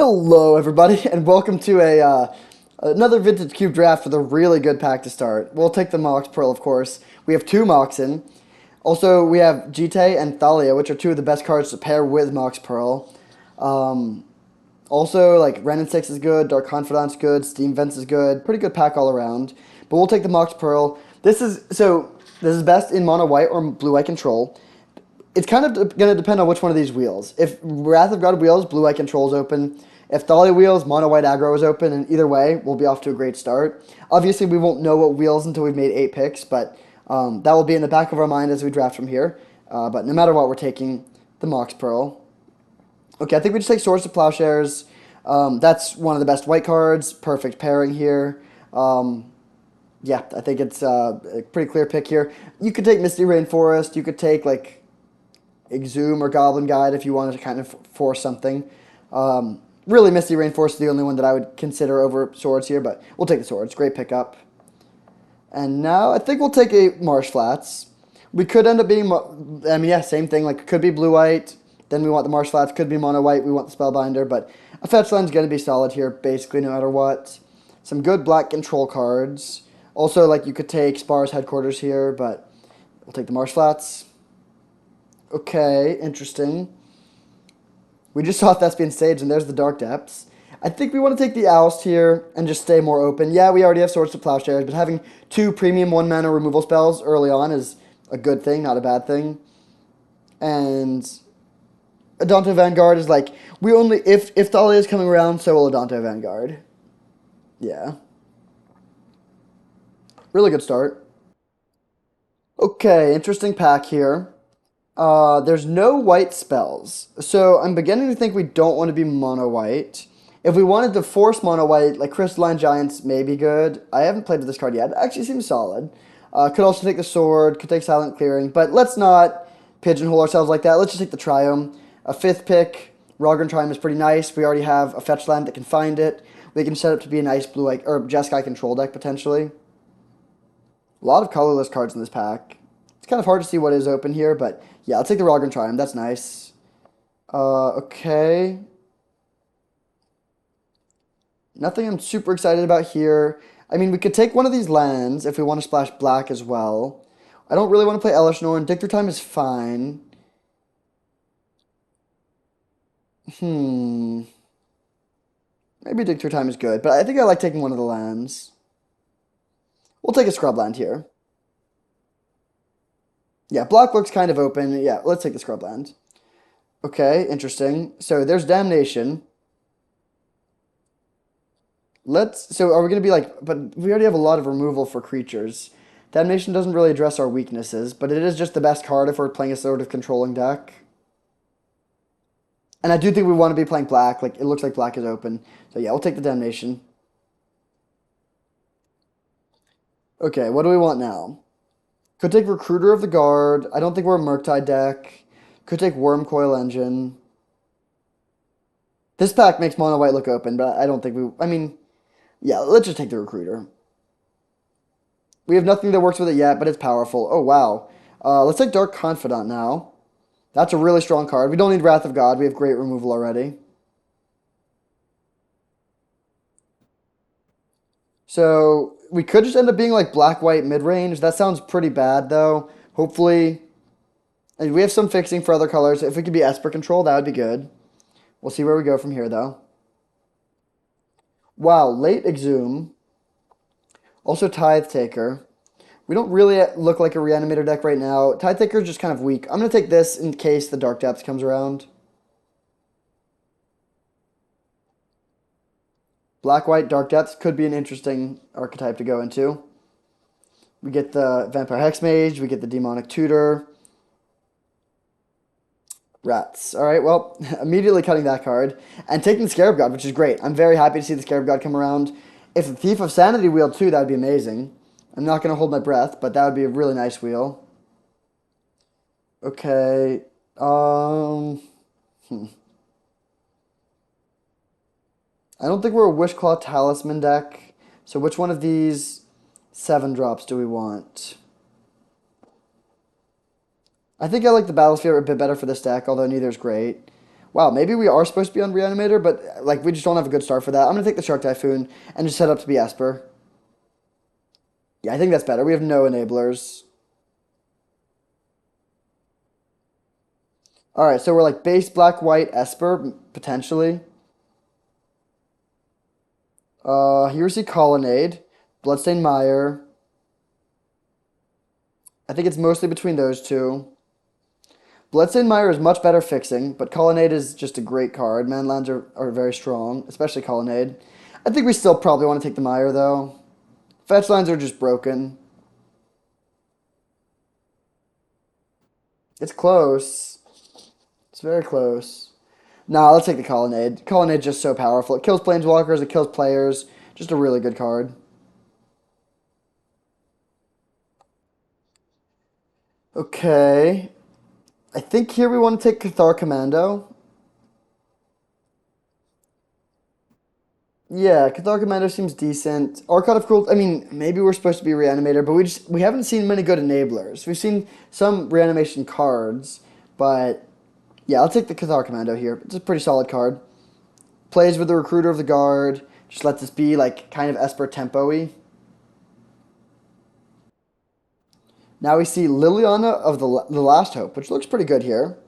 Hello, everybody, and welcome to another Vintage Cube draft with a really good pack to start. We'll take the Mox Pearl, of course. We have two Moxen. Also, we have Jite and Thalia, which are two of the best cards to pair with Mox Pearl. Also, like, Ren and 6 is good, Dark Confidant's good, Steam Vents is good. Pretty good pack all around. But we'll take the Mox Pearl. This is best in mono white or blue white control. It's kind of going to depend on which one of these wheels. If Wrath of God wheels, blue-white control is open. If Thalia wheels, mono-white aggro is open, and either way, we'll be off to a great start. Obviously, we won't know what wheels until we've made 8 picks, but that will be in the back of our mind as we draft from here. But no matter what, we're taking the Mox Pearl. Okay, I think we just take Swords to Plowshares. That's one of the best white cards. Perfect pairing here. Yeah, I think it's a pretty clear pick here. You could take Misty Rainforest. You could take, like, Exhume or Goblin Guide if you wanted to kind of force something. Really, Misty Rainforest is the only one that I would consider over Swords here, but we'll take the Swords. Great pickup. And now I think we'll take a Marsh Flats. We could end up being, yeah, same thing. Like, it could be blue-white, then we want the Marsh Flats. Could be mono-white, we want the Spellbinder, but a fetch land's going to be solid here, basically, no matter what. Some good black control cards. Also, like, you could take Spar's Headquarters here, but we'll take the Marsh Flats. Okay, interesting. We just saw Thespian Stage, and there's the Dark Depths. I think we want to take the Oust here and just stay more open. Yeah, we already have Swords to Plowshares, but having 2 premium 1-mana removal spells early on is a good thing, not a bad thing. And Adonto Vanguard is like, we only, if Thalia is coming around, so will Adonto Vanguard. Yeah. Really good start. Okay, interesting pack here. There's no white spells. So I'm beginning to think we don't want to be mono-white. If we wanted to force mono-white, like Crystalline Giants may be good. I haven't played with this card yet. It actually seems solid. Could also take the Sword, could take Silent Clearing, but let's not pigeonhole ourselves like that. Let's just take the Triome. A 5th pick, Rogran Triome is pretty nice. We already have a fetch land that can find it. We can set up to be a nice blue, like, or Jeskai control deck, potentially. A lot of colorless cards in this pack. It's kind of hard to see what is open here, but yeah, I'll take the Rogran Triumph. That's nice. Okay. Nothing I'm super excited about here. I mean, we could take one of these lands if we want to splash black as well. I don't really want to play Elesh Norn. Dig Through Time is fine. Maybe Dig Through Time is good, but I think I like taking one of the lands. We'll take a scrub land here. Yeah, block looks kind of open. Yeah, let's take the scrubland. Okay, interesting. So there's Damnation. So are we going to be like, but we already have a lot of removal for creatures. Damnation doesn't really address our weaknesses, but it is just the best card if we're playing a sort of controlling deck. And I do think we want to be playing black. Like, it looks like black is open. So yeah, we'll take the Damnation. Okay, what do we want now? Could take Recruiter of the Guard. I don't think we're a Murktide deck. Could take Wormcoil Engine. This pack makes mono white look open, but I don't think we... I mean, yeah, let's just take the Recruiter. We have nothing that works with it yet, but it's powerful. Oh, wow. Let's take Dark Confidant now. That's a really strong card. We don't need Wrath of God. We have great removal already. So we could just end up being like black-white mid-range. That sounds pretty bad, though. Hopefully, and we have some fixing for other colors. If we could be Esper control, that would be good. We'll see where we go from here, though. Wow, late Exhume. Also Tithe Taker. We don't really look like a Reanimator deck right now. Tithe Taker is just kind of weak. I'm going to take this in case the Dark Depths comes around. Black-White Dark Depths could be an interesting archetype to go into. We get the Vampire Hexmage. We get the Demonic Tutor. Rats. All right, well, immediately cutting that card. And taking the Scarab God, which is great. I'm very happy to see the Scarab God come around. If the Thief of Sanity wheeled too, that would be amazing. I'm not going to hold my breath, but that would be a really nice wheel. Okay. I don't think we're a Wishclaw Talisman deck. So which one of these 7 drops do we want? I think I like the Battlesphere a bit better for this deck, although neither is great. Wow, maybe we are supposed to be on Reanimator, but like we just don't have a good start for that. I'm gonna take the Shark Typhoon and just set up to be Esper. Yeah, I think that's better. We have no enablers. All right, so we're like base black white Esper potentially. Here's the Colonnade, Bloodstained Mire. I think it's mostly between those two. Bloodstained Mire is much better fixing, but Colonnade is just a great card. Manlands are very strong, especially Colonnade. I think we still probably want to take the Mire though. Fetch lines are just broken. It's close. It's very close. Nah, let's take the Colonnade. Colonnade's just so powerful. It kills planeswalkers, it kills players. Just a really good card. Okay. I think here we want to take Cathar Commando. Yeah, Cathar Commando seems decent. Archon of Cruelty, I mean, maybe we're supposed to be Reanimator, but we haven't seen many good enablers. We've seen some reanimation cards, but yeah, I'll take the Cathar Commando here. It's a pretty solid card. Plays with the Recruiter of the Guard. Just lets us be like kind of Esper tempo-y. Now we see Liliana of the Last Hope, which looks pretty good here.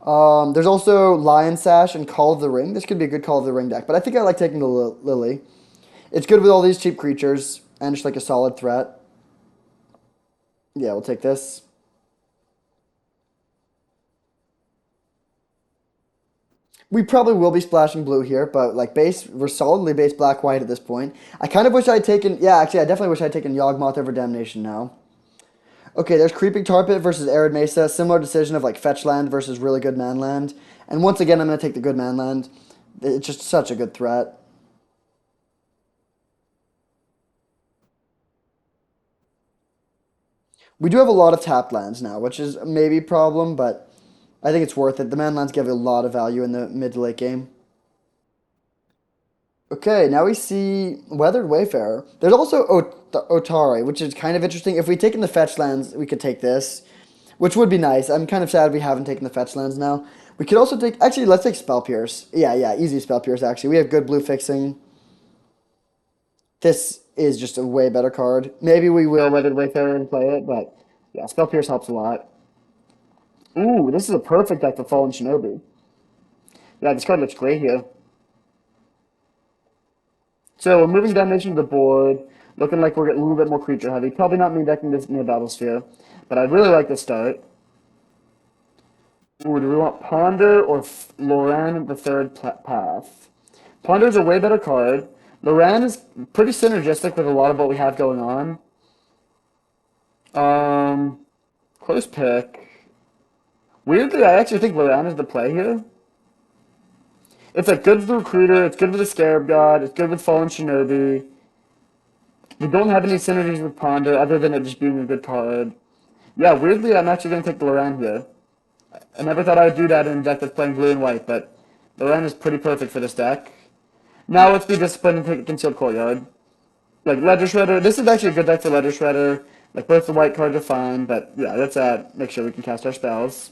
There's also Lion Sash and Call of the Ring. This could be a good Call of the Ring deck, but I think I like taking the Lily. It's good with all these cheap creatures and just like a solid threat. Yeah, we'll take this. We probably will be splashing blue here, but like base, we're solidly base black white at this point. I kind of wish I'd taken, yeah, actually, I definitely wish I'd taken Yawgmoth over Damnation now. Okay, there's Creeping Tar Pit versus Arid Mesa. Similar decision of like fetch land versus really good man land. And once again, I'm going to take the good man land. It's just such a good threat. We do have a lot of tapped lands now, which is maybe a problem, but I think it's worth it. The man lands give a lot of value in the mid to late game. Okay, now we see Weathered Wayfarer. There's also Otari, which is kind of interesting. If we'd taken the fetch lands, we could take this, which would be nice. I'm kind of sad we haven't taken the fetch lands now. We could also take, actually, let's take Spell Pierce. Yeah, yeah, easy Spell Pierce, actually. We have good blue fixing. This is just a way better card. Maybe we will Weathered Wayfarer and play it, but yeah, Spell Pierce helps a lot. Ooh, this is a perfect deck for Fallen Shinobi. Yeah, this card looks great here. So we're moving Damnation to the board, looking like we're getting a little bit more creature heavy. Probably not me decking this near Battlesphere, but I really like this start. Ooh, do we want Ponder or Loran the Third Path? Ponder's a way better card. Loran is pretty synergistic with a lot of what we have going on. Um, Close pick. Weirdly, I actually think Loran is the play here. It's like good with the Recruiter, it's good with the Scarab God, it's good with Fallen Shinobi. We don't have any synergies with Ponder other than it just being a good card. Yeah, weirdly, I'm actually going to take the Loran here. I never thought I would do that in a deck that's playing blue and white, but Loran is pretty perfect for this deck. Now let's be disciplined and take a Concealed Courtyard. Like Ledger Shredder, this is actually a good deck for Ledger Shredder. Like both the white cards are fine, but yeah, let's make sure we can cast our spells.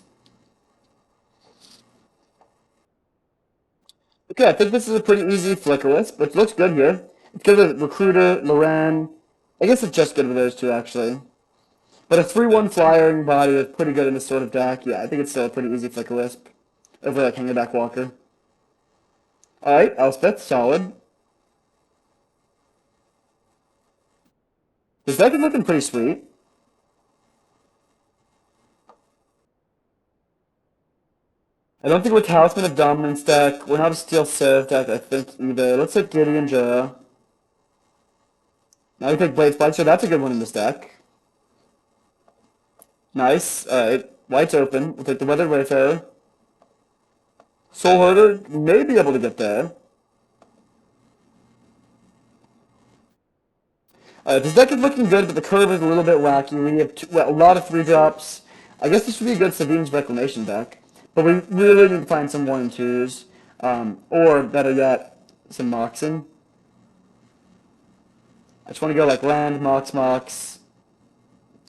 Okay, I think this is a pretty easy flicker list, but it looks good here. It's good with Recruiter, Loran. I guess it's just good with those two, actually. But a 3-1 flying body is pretty good in this sort of deck. Yeah, I think it's still a pretty easy flicker list. Over like Hangback Walker. Alright, Elspeth, solid. This deck is looking pretty sweet. I don't think we're Talisman of Dominance deck. We're not a Steel Civ deck, I think, either. Let's take Gideon Jura. Now we take Blade Spike, so that's a good one in this deck. Nice. Alright. White's open. We'll take the Weathered Wayfarer. Soulherder may be able to get there. This deck is looking good, but the curve is a little bit wacky. We have a lot of 3-drops. I guess this would be a good Savine's Reclamation deck. But we really need to find some 1 and 2s. Or, better yet, some Moxen. I just want to go like land, Mox,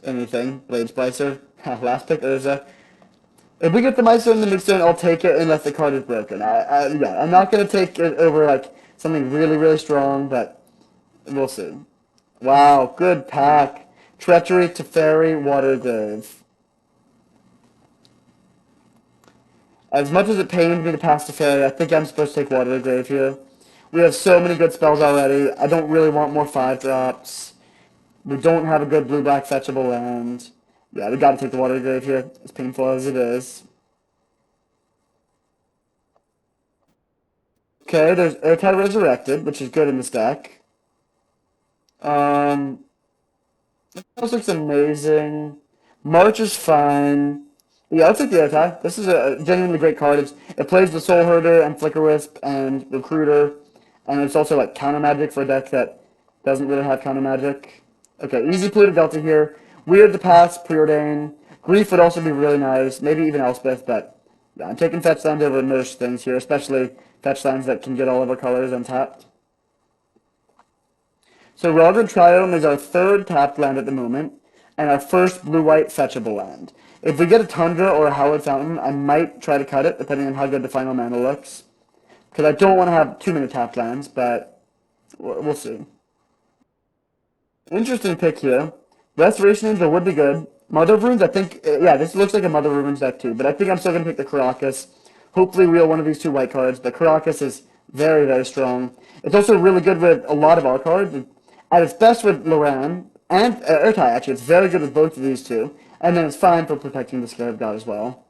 anything. Blade Splicer. Last pick, Urza. If we get the Maestro and the Midstone, I'll take it unless the card is broken. Yeah, I'm not gonna take it over like something really, really strong, but we'll see. Wow, good pack. Treachery to Fairy, Watergrave. As much as it pains me to pass to Fairy, I think I'm supposed to take Watergrave here. We have so many good spells already. I don't really want more 5-drops. We don't have a good blue-black fetchable land. Yeah, we gotta take the Watergrave here, as painful as it is. Okay, there's Airtight Resurrected, which is good in this deck. Um, this looks amazing. March is fine. Yeah, I'll take the Airtight. This is a genuinely great card. It plays the Soulherder and Flicker Wisp and Recruiter, and it's also like counter magic for a deck that doesn't really have counter magic. Okay, easy Polluted Delta here. Weird to pass, Preordain. Grief would also be really nice, maybe even Elspeth, but yeah, I'm taking fetch lands over most things here, especially fetch lands that can get all of our colors untapped. So Rogred Triome is our third tapped land at the moment, and our first blue-white fetchable land. If we get a Tundra or a Hallowed Fountain, I might try to cut it, depending on how good the final mana looks. Because I don't want to have too many tapped lands, but we'll see. Interesting pick here. Restoration Angel would be good. Mother of Runes, I think, yeah, this looks like a Mother of Runes deck too, but I think I'm still going to pick the Caracas. Hopefully wheel one of these two white cards. The Caracas is very, very strong. It's also really good with a lot of our cards. At its best with Loran and Ertai, actually. It's very good with both of these two. And then it's fine for protecting the Scarab God as well.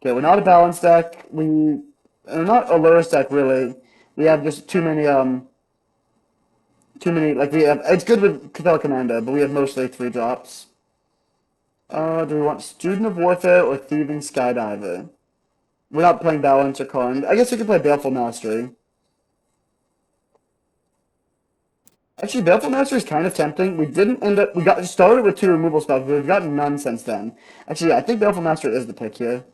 Okay, we're not a balanced deck. We're not a Lurus deck, really. We have just too many, like we have, it's good with Capella Commando, but we have mostly 3-drops. Do we want Student of Warfare or Thieving Skydiver? We're not playing Balance or Karn. I guess we could play Baleful Mastery. Actually, Baleful Mastery is kind of tempting. We didn't end up, we got started with 2 removal spells, but we've gotten none since then. Actually, yeah, I think Baleful Mastery is the pick here.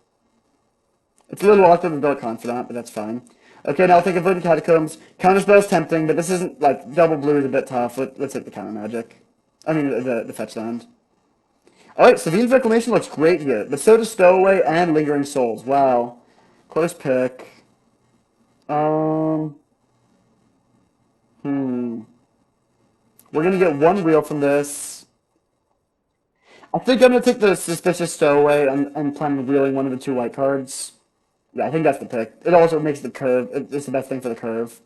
It's a little awkward with Dark Confidant, but that's fine. Okay, now I'll take Averted Catacombs. Counterspell is tempting, but this isn't, like, double blue is a bit tough. Let's hit the counter magic. I mean, the fetch land. Alright, Sevine's Reclamation looks great here, but so does Stowaway and Lingering Souls. Wow. Close pick. Um, hmm. We're going to get one wheel from this. I think I'm going to take the Suspicious Stowaway and plan on wheeling one of the 2 white cards. Yeah, I think that's the pick. It also makes the curve. It's the best thing for the curve.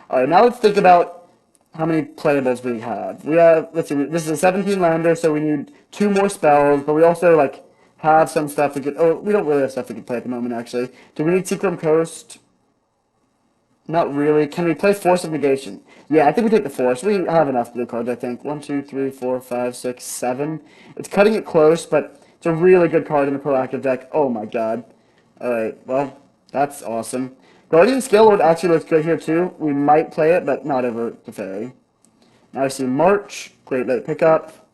Alright, now let's think about how many playables we have. We have, let's see, this is a 17 lander, so we need 2 more spells, but we also, like, have some stuff we could, oh, we don't really have stuff we could play at the moment, actually. Do we need Seacrum Coast? Not really. Can we play Force of Negation? Yeah, I think we take the Force. We have enough blue cards, I think. 1, 2, 3, 4, 5, 6, 7. It's cutting it close, but it's a really good card in the proactive deck. Oh my god. Alright, well, that's awesome. Guardian Scalelord actually looks good here too. We might play it, but not over the Fairy. Now I see March. Great late pickup.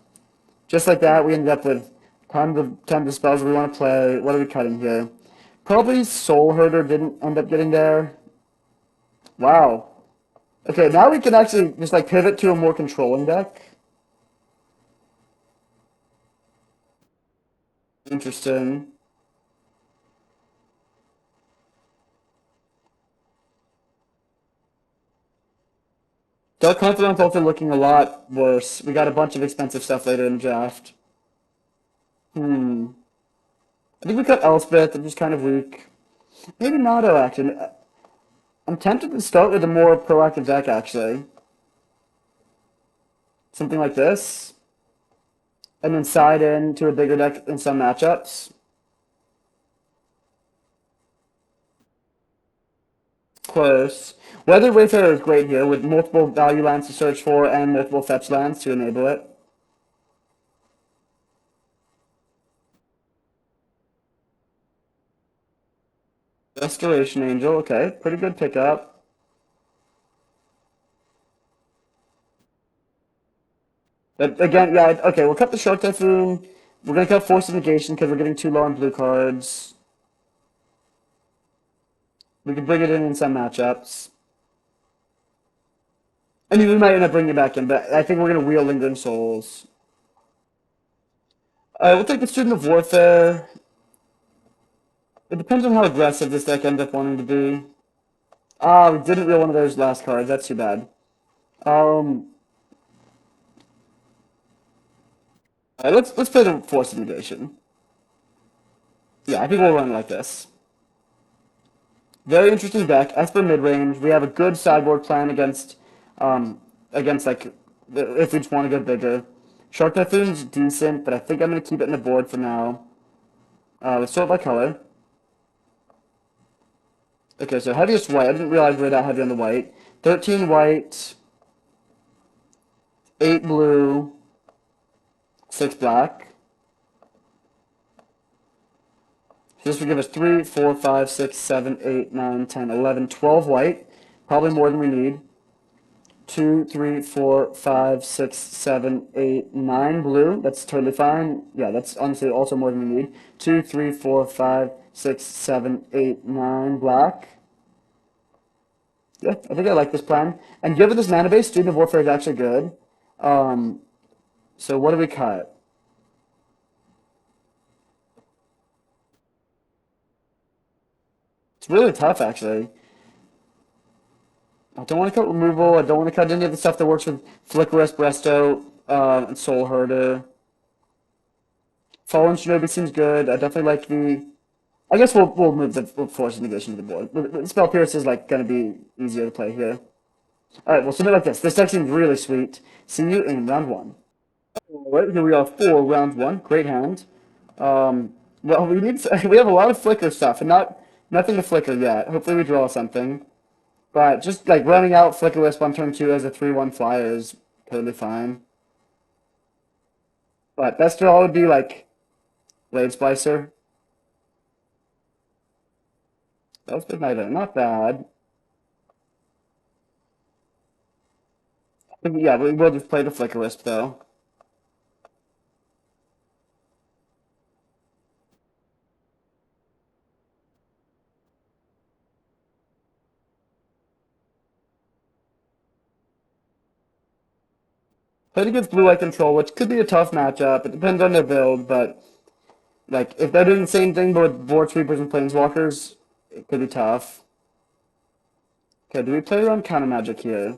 Just like that, we ended up with tons of spells we want to play. What are we cutting here? Probably Soulherder didn't end up getting there. Wow. Okay, now we can actually just like pivot to a more controlling deck. Interesting. Dark Confidant's also looking a lot worse. We got a bunch of expensive stuff later in the draft. Hmm. I think we cut Elspeth. I'm just kind of weak. Maybe not actually. I'm tempted to start with a more proactive deck, actually. Something like this. And then side in to a bigger deck in some matchups. Close. Weather Wayfarer is great here with multiple value lands to search for and multiple fetch lands to enable it. Restoration Angel, okay. Pretty good pickup. But again, yeah, okay, we'll cut the Shark Typhoon. We're going to cut Force of Negation because we're getting too low on blue cards. We can bring it in some matchups. I mean, we might end up bringing it back in, but I think we're going to wheel Lingering Souls. We'll take the Student of Warfare. It depends on how aggressive this deck ends up wanting to be. Ah, we didn't reel one of those last cards. That's too bad. Um, alright, let's play the Force of Negation. Yeah, I think we'll run it like this. Very interesting deck. Esper mid range. We have a good sideboard plan um, against like if we just want to go bigger. Shark Typhoon's decent, but I think I'm gonna keep it in the board for now. Let's sort by color. Okay, so heaviest white. I didn't realize we were that heavy on the white. 13 white, 8 blue, 6 black. So this would give us 3, 4, 5, 6, 7, 8, 9, 10, 11, 12 white. Probably more than we need. 2, 3, 4, 5, 6, 7, 8, 9 blue. That's totally fine. Yeah, that's honestly also more than we need. 2, 3, 4, 5, 6, 7, 8, 9 black. Yeah, I think I like this plan. And given this mana base, Student of Warfare is actually good. Um, so what do we cut? It's really tough, actually. I don't want to cut removal. I don't want to cut any of the stuff that works with Flickerous, Bresto, and Soulherder. Fallen Shinobi seems good. I definitely like the. I guess we'll move the Force of Negation to the board. The Spell Pierce is like going to be easier to play here. All right, we'll submit like this. This deck seems really sweet. See you in round one. All right, here we are for round one. Great hand. Well, we have a lot of flicker stuff, and nothing to flicker yet. Hopefully, we draw something. But just like running out Flicker Wisp on turn two as a 3/1 flyer is totally fine. But best draw would be like Blade Splicer. That was good neither. Not bad. Yeah, we will just play the Flicker Wisp though. Played against Blue Eye Control, which could be a tough matchup. It depends on their build, but like if they're doing the same thing but with Board Sweepers and Planeswalkers, it could be tough. Okay, do we play around Counter Magic here?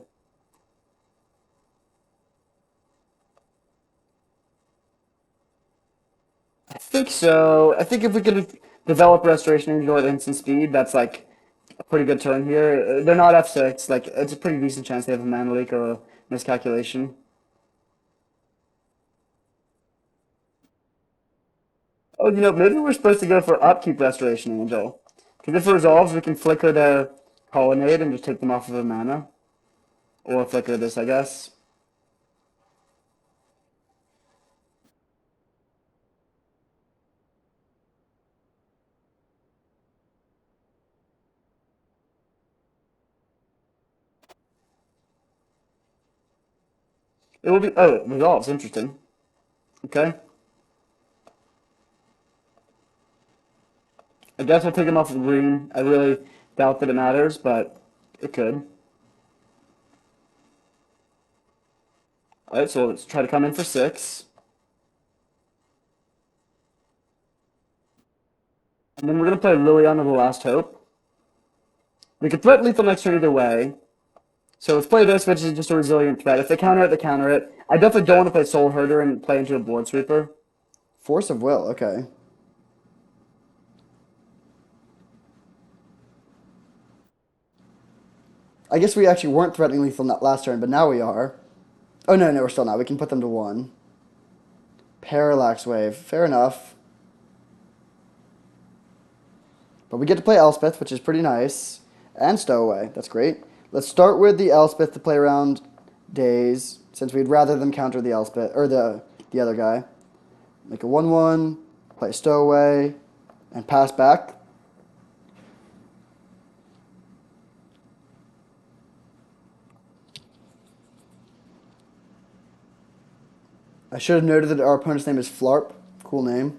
I think so. I think if we could develop Restoration Angel at instant speed, that's like a pretty good turn here. They're not F6. Like it's a pretty decent chance they have a mana leak or a miscalculation. Oh, maybe we're supposed to go for Upkeep Restoration Angel. Because if it resolves, we can flicker the Colonnade and just take them off of a mana. Or flicker this, I guess. It will be. Oh, it resolves. Interesting. Okay. I guess we'll take them off of green. I really doubt that it matters, but it could. Alright, so let's try to come in for 6. And then we're going to play Liliana the Last Hope. We could threat lethal next turn either way. So let's play this, which is just a resilient threat. If they counter it, they counter it. I definitely don't want to play Soulherder and play into a board sweeper. Force of Will, okay. I guess we actually weren't threatening lethal last turn, but now we are. Oh, no, we're still not. We can put them to 1. Parallax Wave. Fair enough. But we get to play Elspeth, which is pretty nice. And Stowaway. That's great. Let's start with the Elspeth to play around Days, since we'd rather them counter the Elspeth, or the other guy. Make a 1/1, play Stowaway, and pass back. I should have noted that our opponent's name is Flarp. Cool name.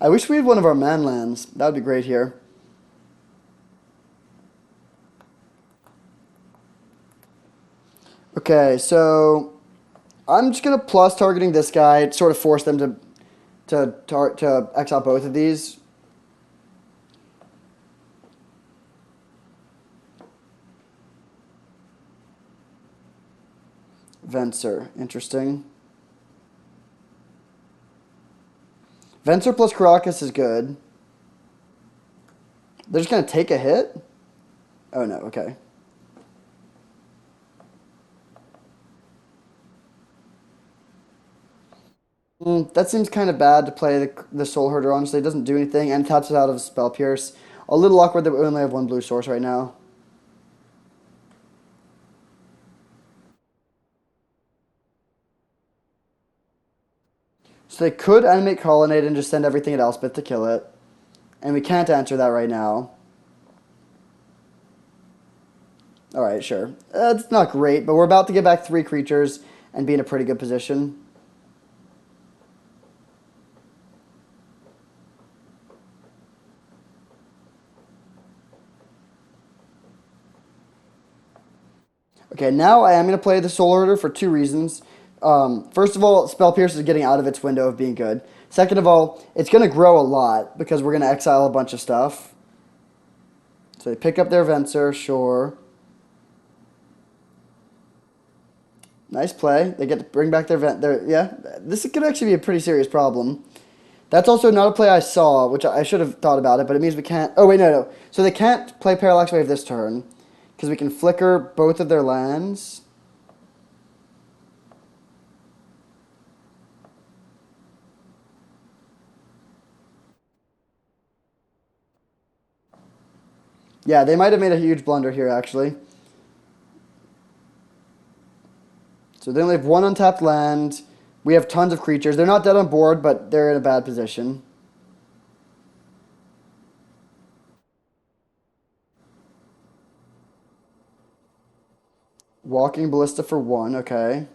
I wish we had one of our manlands. That would be great here. Okay, so I'm just gonna plus targeting this guy, sort of force them to to exile both of these. Venser, interesting. Venser plus Caracas is good. They're just gonna take a hit? Oh no, okay. That seems kind of bad to play the Soulherder, honestly. It doesn't do anything and taps it out of Spell Pierce. A little awkward that we only have one blue source right now. So they could animate Colonnade and just send everything at Elspeth to kill it. And we can't answer that right now. Alright, sure. It's not great, but we're about to get back 3 creatures and be in a pretty good position. Okay, now I am going to play the Soulherder for 2 reasons. First of all, Spell Pierce is getting out of its window of being good. Second of all, it's going to grow a lot because we're going to exile a bunch of stuff. So they pick up their Venser, sure. Nice play. They get to bring back yeah, this could actually be a pretty serious problem. That's also not a play I saw, which I should have thought about it, but it means we can't... Oh, wait, no. So they can't play Parallax Wave this turn because we can flicker both of their lands. Yeah, they might have made a huge blunder here, actually. So they only have 1 untapped land. We have tons of creatures. They're not dead on board, but they're in a bad position. Walking Ballista for 1, okay.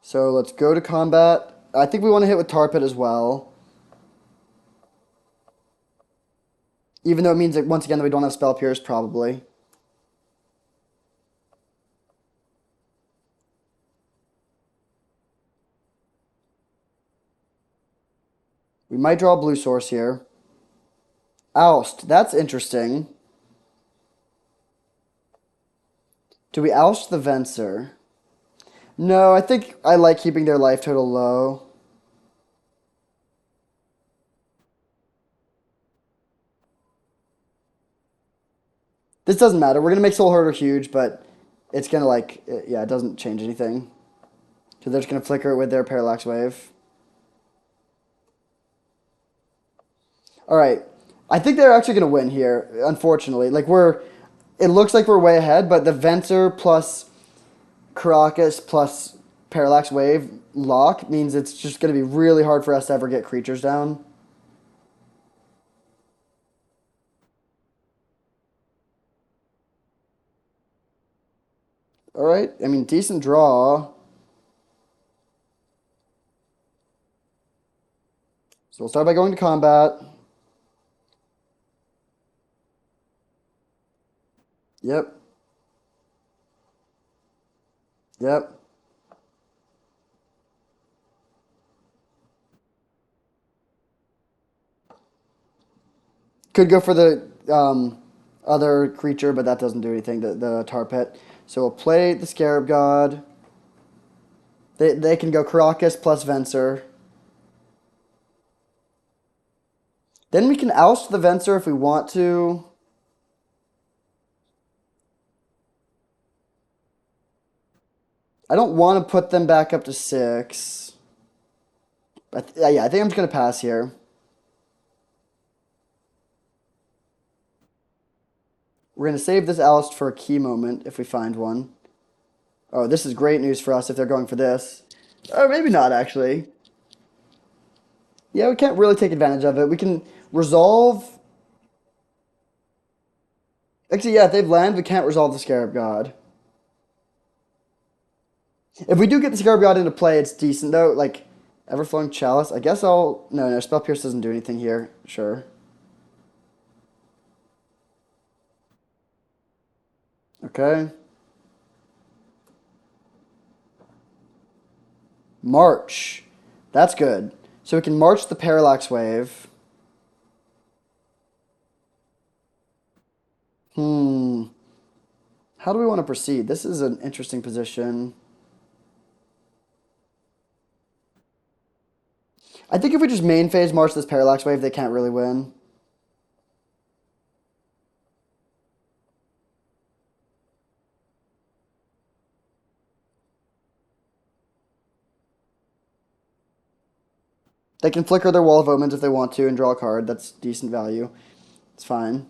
So let's go to combat. I think we want to hit with Tar Pit as well. Even though it means that once again that we don't have Spell Pierce, probably. We might draw a blue source here. Oust. That's interesting. Do we oust the Venser? No, I think I like keeping their life total low. This doesn't matter. We're going to make Soulherder huge, but it's going to yeah, it doesn't change anything. So they're just going to flicker it with their Parallax Wave. All right. I think they're actually going to win here, unfortunately. It looks like we're way ahead, but the Venser plus Caracas plus Parallax Wave lock means it's just going to be really hard for us to ever get creatures down. All right. I mean, decent draw. So we'll start by going to combat. Yep. Yep. Could go for the other creature, but that doesn't do anything, the Tar Pit. So we'll play the Scarab God. They can go Caracas plus Venser. Then we can oust the Venser if we want to. I don't want to put them back up to 6. Yeah, I think I'm just going to pass here. We're going to save this oust for a key moment if we find one. Oh, this is great news for us if they're going for this. Or maybe not, actually. Yeah, we can't really take advantage of it. We can resolve... Actually, yeah, if they've land, we can't resolve the Scarab God. If we do get the Scarab God into play, it's decent, though. Like, Everflowing Chalice. I guess I'll... No, Spell Pierce doesn't do anything here. Sure. Okay. March. That's good. So we can march the Parallax Wave. Hmm. How do we want to proceed? This is an interesting position. I think if we just main phase march this Parallax Wave, they can't really win. They can flicker their Wall of Omens if they want to and draw a card. That's decent value. It's fine.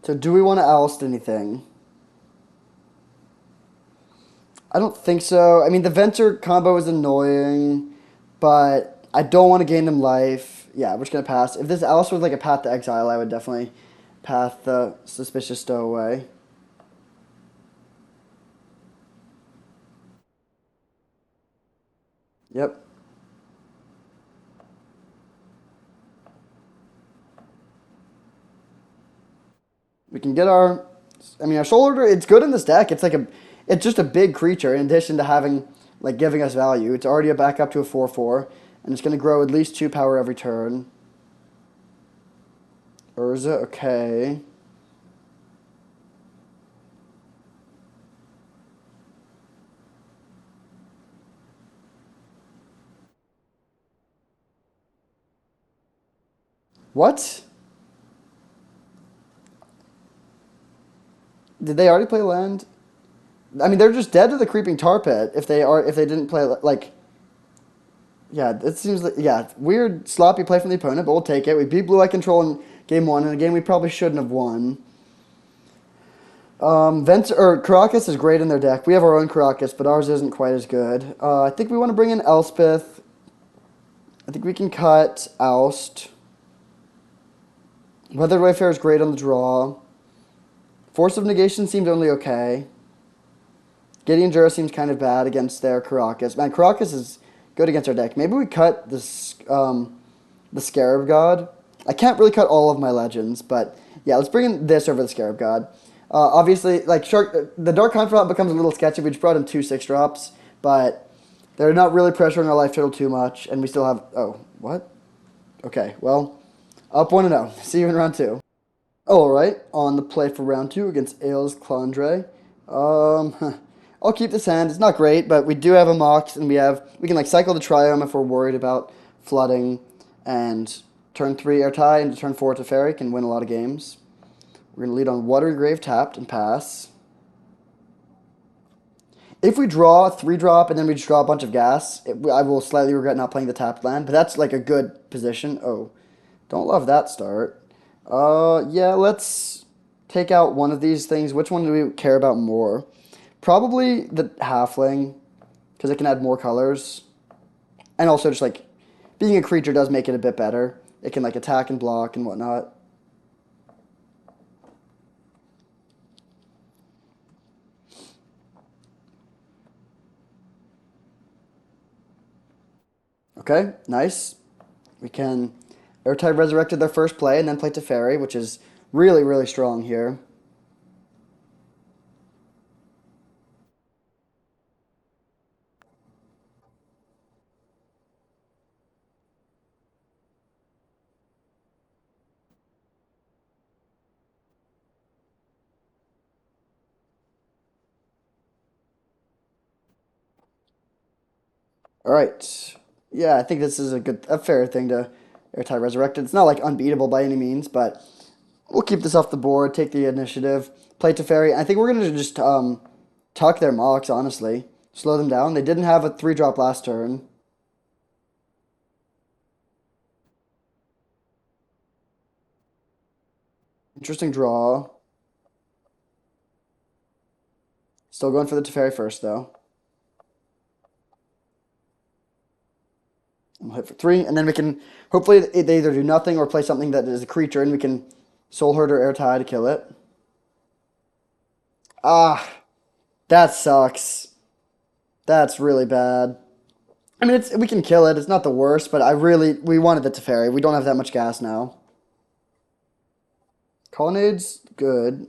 So do we want to oust anything? I don't think so. I mean, the Venture combo is annoying, but I don't want to gain them life. Yeah, we're just going to pass. If this oust was like a Path to Exile, I would definitely path the Suspicious Stowaway. Yep. We can get our. I mean, our Soulherder, it's good in this deck. It's just a big creature in addition to having, like, giving us value. It's already a backup to a 4/4, and it's going to grow at least 2 power every turn. Urza, okay. What? Did they already play land? I mean, they're just dead to the Creeping Tar Pit if they didn't play like. Yeah, it seems like yeah weird sloppy play from the opponent, but we'll take it. We beat Blue Eye Control in game one, and a game we probably shouldn't have won. Vent or Caracas is great in their deck. We have our own Caracas, but ours isn't quite as good. I think we want to bring in Elspeth. I think we can cut Oust. Weathered Wayfarer is great on the draw. Force of Negation seemed only okay. Gideon Jura seems kind of bad against their Caracas. Man, Caracas is good against our deck. Maybe we cut the Scarab God. I can't really cut all of my legends, but yeah, let's bring in this over the Scarab God. Obviously, like the Dark Confidant becomes a little sketchy. We just brought in 2 6-drops, but they're not really pressuring our life total too much, and we still have. Oh, what? Okay, well, up 1-0. See you in round 2. All right, on the play for round 2 against Ailes Clandre. I'll keep this hand. It's not great, but we do have a Mox, and we can like cycle the Triome if we're worried about flooding, and turn 3 Airtie into turn 4 Teferi can win a lot of games. We're gonna lead on Watery Grave tapped and pass. If we draw a 3-drop and then we just draw a bunch of gas, I will slightly regret not playing the tapped land, but that's like a good position. Oh, don't love that start. Yeah, let's take out one of these things. Which one do we care about more? Probably the halfling, because it can add more colors. And also just like being a creature does make it a bit better. It can like attack and block and whatnot. Okay, nice. We can Airtide resurrected their first play and then play Teferi, which is really, really strong here. All right. Yeah, I think this is a fair thing to Airtide Resurrected. It's not like unbeatable by any means, but we'll keep this off the board, take the initiative, play Teferi. I think we're going to just tuck their Mox, honestly. Slow them down. They didn't have a 3-drop last turn. Interesting draw. Still going for the Teferi first, though. We'll hit for 3, and then we can hopefully they either do nothing or play something that is a creature, and we can Soulherder Airtie to kill it. Ah, that sucks. That's really bad. I mean, we can kill it. It's not the worst, but we wanted the Teferi. We don't have that much gas now. Colonnade's good.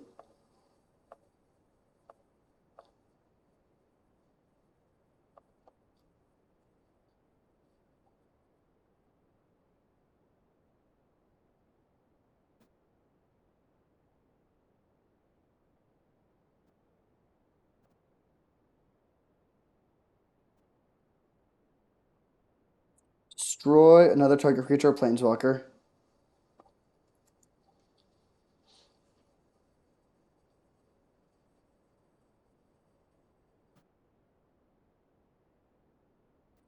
Destroy another target creature or planeswalker.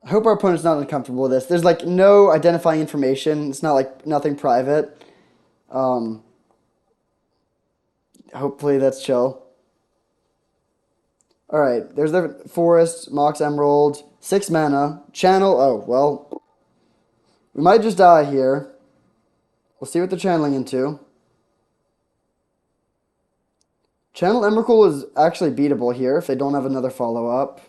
I hope our opponent's not uncomfortable with this. There's like no identifying information. It's not like nothing private. Um, Hopefully that's chill. All right, there's the forest, Mox Emerald, 6 mana, channel. Oh well, we might just die here. We'll see what they're channeling into. Channel Emrakul is actually beatable here if they don't have another follow up.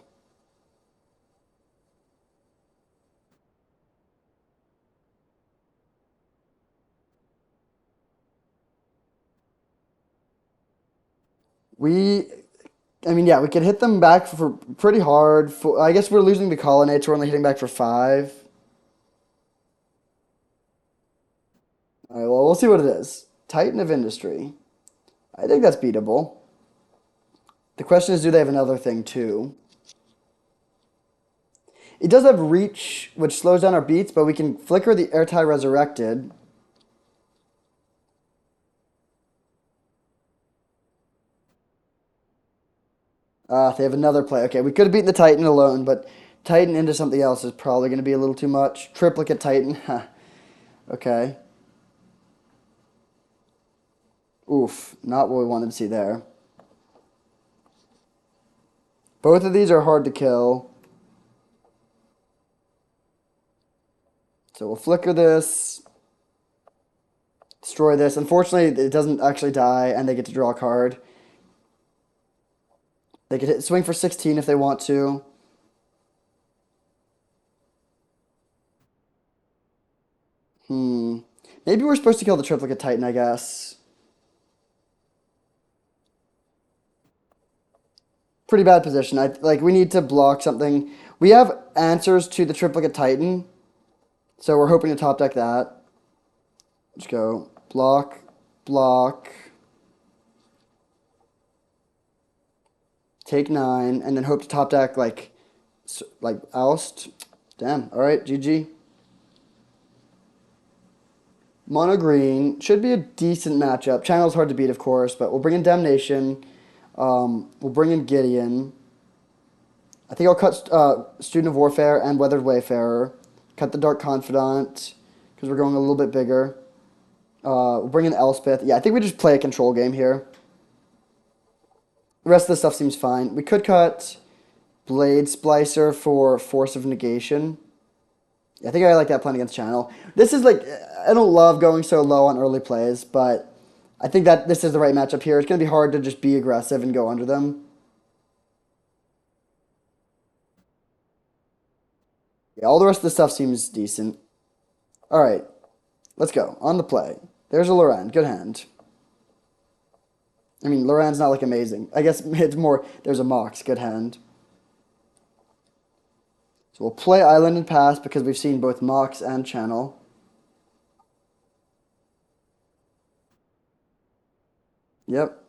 We, I mean, yeah, we could hit them back for pretty hard. I guess we're losing the colonnade, so we're only hitting back for 5. All right, well, we'll see what it is. Titan of Industry. I think that's beatable. The question is, do they have another thing too? It does have reach, which slows down our beats, but we can flicker the Airtie Resurrected. They have another play. Okay, we could have beaten the Titan alone, but Titan into something else is probably going to be a little too much. Triplicate Titan. Okay. Oof, not what we wanted to see there. Both of these are hard to kill. So we'll flicker this, destroy this. Unfortunately, it doesn't actually die, and they get to draw a card. They could swing for 16 if they want to. Hmm. Maybe we're supposed to kill the Triplicate Titan, I guess. Pretty bad position. We need to block something. We have answers to the Triplicate Titan, so we're hoping to top deck that. Let's go block, block, take 9, and then hope to top deck like oust. Damn. All right, GG. Mono green should be a decent matchup. Channel's hard to beat, of course, but we'll bring in Damnation. We'll bring in Gideon. I think I'll cut Student of Warfare and Weathered Wayfarer. Cut the Dark Confidant because we're going a little bit bigger. We'll bring in Elspeth. Yeah, I think we just play a control game here. The rest of the stuff seems fine. We could cut Blade Splicer for Force of Negation. I think I like that plan against Channel. This is like, I don't love going so low on early plays, but I think that this is the right matchup here. It's going to be hard to just be aggressive and go under them. Yeah, all the rest of the stuff seems decent. All right, let's go. On the play. There's a Loran. Good hand. I mean, Loran's not like amazing. I guess it's more, there's a Mox. Good hand. So we'll play Island and Pass because we've seen both Mox and Channel. Yep.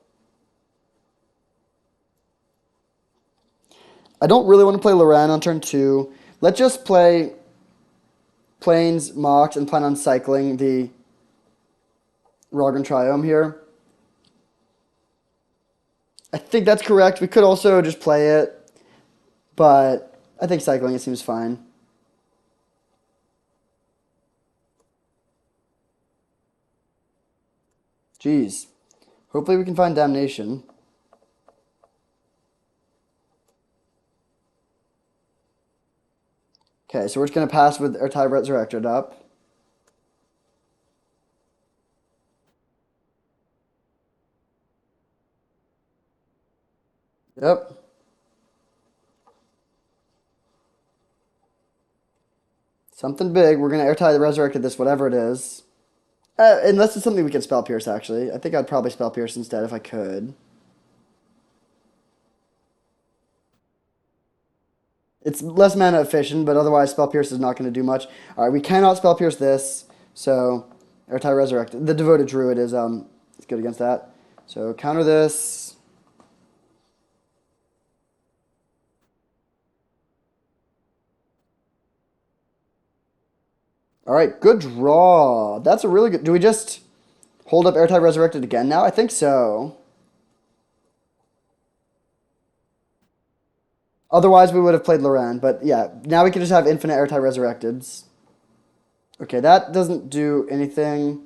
I don't really want to play Loran on turn 2. Let's just play Plains, Mox, and plan on cycling the Rogran Triome here. I think that's correct. We could also just play it, but I think cycling it seems fine. Jeez. Hopefully we can find Damnation. Okay, so we're just going to pass with our Tie Resurrected up. Yep. Something big. We're gonna airtie the resurrected this, whatever it is. Unless it's something we can spell pierce, actually. I think I'd probably spell pierce instead if I could. It's less mana efficient, but otherwise spell pierce is not going to do much. All right, we cannot spell pierce this, so airtie resurrected. The devoted druid is good against that. So counter this. All right, good draw. That's a really good. Do we just hold up airtie resurrected again now? I think so. Otherwise, we would have played Loran, but yeah, now we can just have infinite airtie resurrecteds. Okay, that doesn't do anything.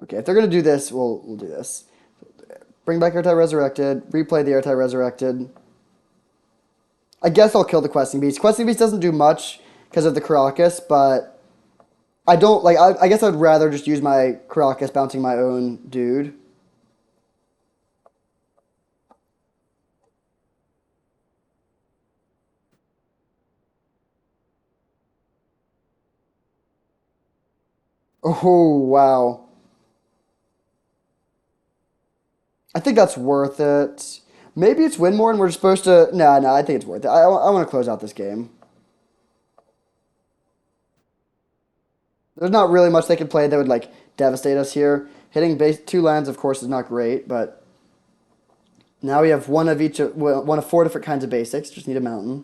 Okay, if they're gonna do this, we'll do this. Bring back airtie resurrected. Replay the airtie resurrected. I guess I'll kill the questing beast. Questing beast doesn't do much because of the Caracas, but I don't like. I guess I'd rather just use my Caracas bouncing my own dude. Oh wow! I think that's worth it. Maybe it's win more and we're supposed to. No, I think it's worth it. I want to close out this game. There's not really much they could play that would like devastate us here. Hitting base two lands, of course, is not great, but now we have one of each, one of four different kinds of basics. Just need a mountain.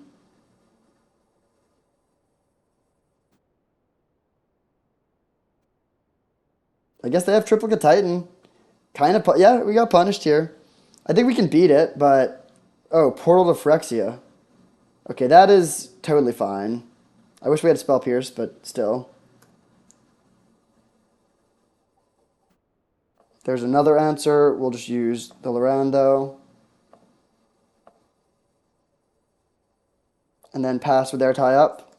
I guess they have triplicate Titan. Kind of, yeah, we got punished here. I think we can beat it, but oh, Portal to Phyrexia. Okay, that is totally fine. I wish we had Spell Pierce, but still. There's another answer. We'll just use the Lorando. And then pass with air tie up.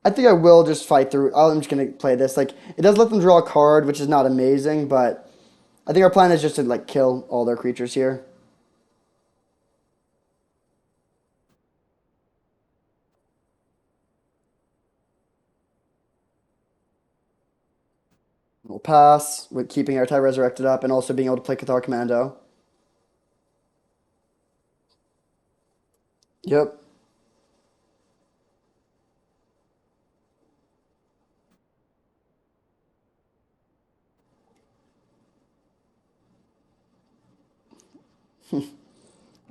I think I will just fight through. I'm just gonna play this. Like it does let them draw a card, which is not amazing, but I think our plan is just to like kill all their creatures here. We'll pass with keeping our tie resurrected up and also being able to play Cathar Commando. Yep.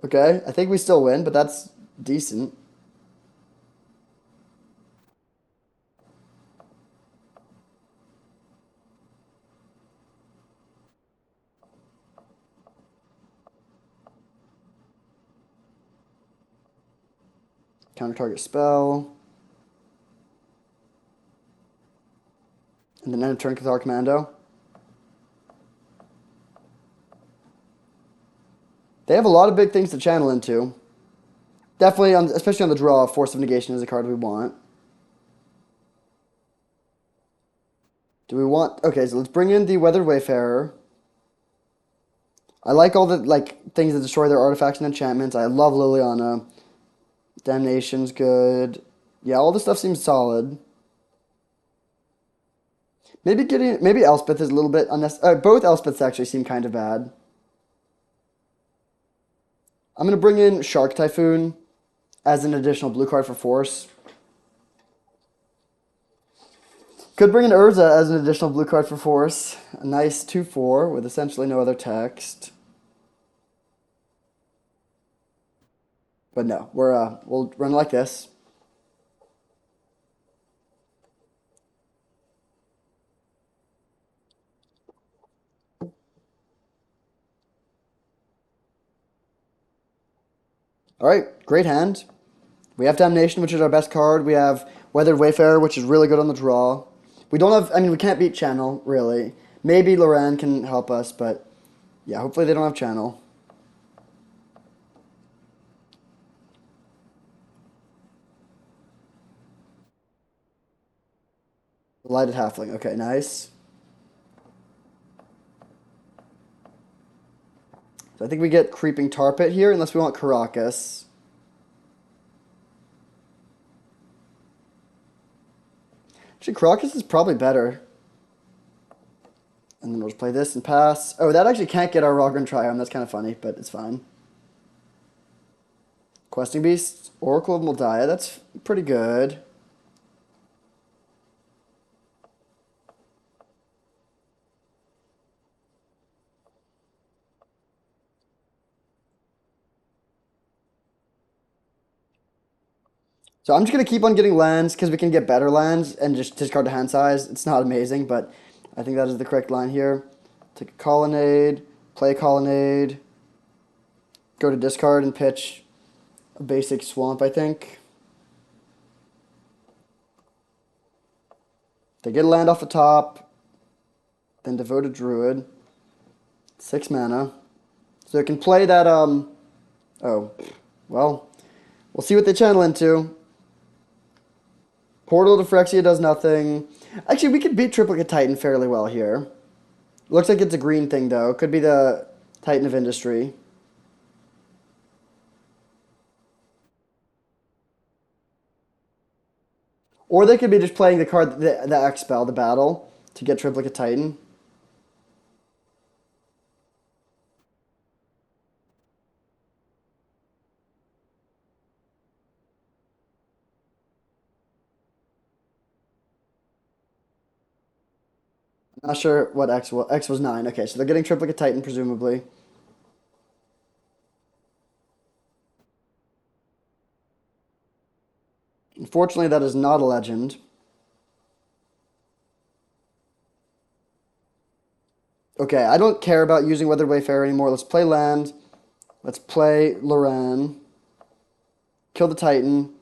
Okay, I think we still win, but that's decent. Counter target spell. And then end of turn Cathar Commando. They have a lot of big things to channel into. Definitely, especially on the draw, Force of Negation is a card we want. Do we want... Okay, so let's bring in the Weathered Wayfarer. I like all the like things that destroy their artifacts and enchantments. I love Liliana. Damnation's good. Yeah, all this stuff seems solid. Maybe Elspeth is a little bit unnecessary. Both Elspeths actually seem kind of bad. I'm gonna bring in Shark Typhoon as an additional blue card for Force. Could bring in Urza as an additional blue card for Force. A nice 2/4 with essentially no other text. But no, we'll run like this. All right, great hand. We have Damnation, which is our best card. We have Weathered Wayfarer, which is really good on the draw. We don't have, I mean, we can't beat Channel, really. Maybe Loran can help us, but yeah, hopefully they don't have Channel. Lighted halfling. Okay, nice. So I think we get Creeping Tar Pit here, unless we want Caracas. Actually, Caracas is probably better. And then we'll just play this and pass. Oh, that actually can't get our Rogran Triome. That's kind of funny, but it's fine. Questing Beast, Oracle of Moldiah. That's pretty good. So I'm just going to keep on getting lands because we can get better lands and just discard the hand size. It's not amazing, but I think that is the correct line here. Take a Colonnade, play a Colonnade, go to discard and pitch a basic Swamp, I think. They get a land off the top, then Devoted Druid. 6 mana. So it can play that, oh, well, we'll see what they channel into. Portal to Phyrexia does nothing. Actually, we could beat Triplicate Titan fairly well here. Looks like it's a green thing, though. Could be the Titan of Industry. Or they could be just playing the card, the X-Spell, the Battle, to get Triplicate Titan. I'm not sure what X was. X was 9. Okay, so they're getting Triplicate Titan, presumably. Unfortunately, that is not a legend. Okay, I don't care about using Weathered Wayfarer anymore. Let's play land. Let's play Loran. Kill the Titan.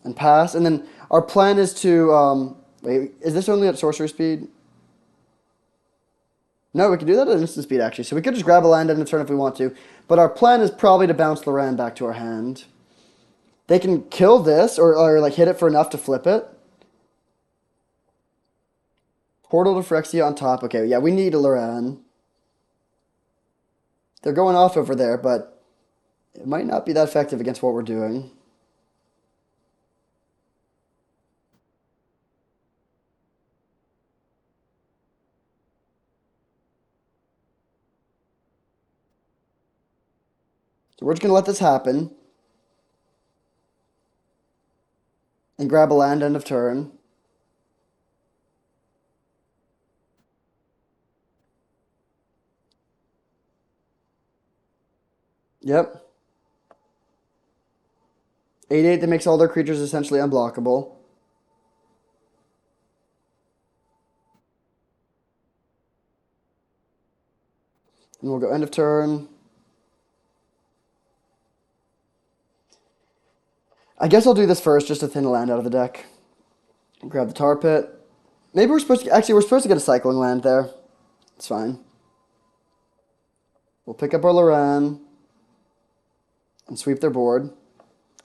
And pass. And then our plan is to... wait, is this only at sorcery speed? No, we can do that at instant speed, actually. So we could just grab a land end of turn if we want to. But our plan is probably to bounce Loran back to our hand. They can kill this or like hit it for enough to flip it. Portal to Phyrexia on top. Okay, yeah, we need a Loran. They're going off over there, but it might not be that effective against what we're doing. So we're just going to let this happen. And grab a land end of turn. Yep. 8/8 that makes all their creatures essentially unblockable. And we'll go end of turn. I guess I'll do this first just to thin a land out of the deck. Grab the Tar Pit. Maybe we're supposed to... Actually, we're supposed to get a cycling land there. It's fine. We'll pick up our Loran and sweep their board.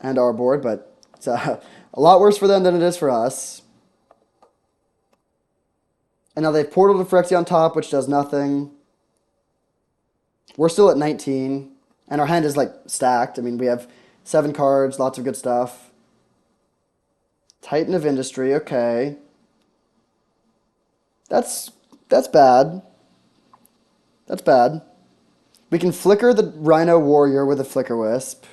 And our board, but it's a lot worse for them than it is for us. And now they have Portal to Phyrexia on top, which does nothing. We're still at 19. And our hand is, like, stacked. I mean, we have 7 cards, lots of good stuff. Titan of Industry, okay. That's bad. That's bad. We can flicker the Rhino Warrior with a Flicker Wisp.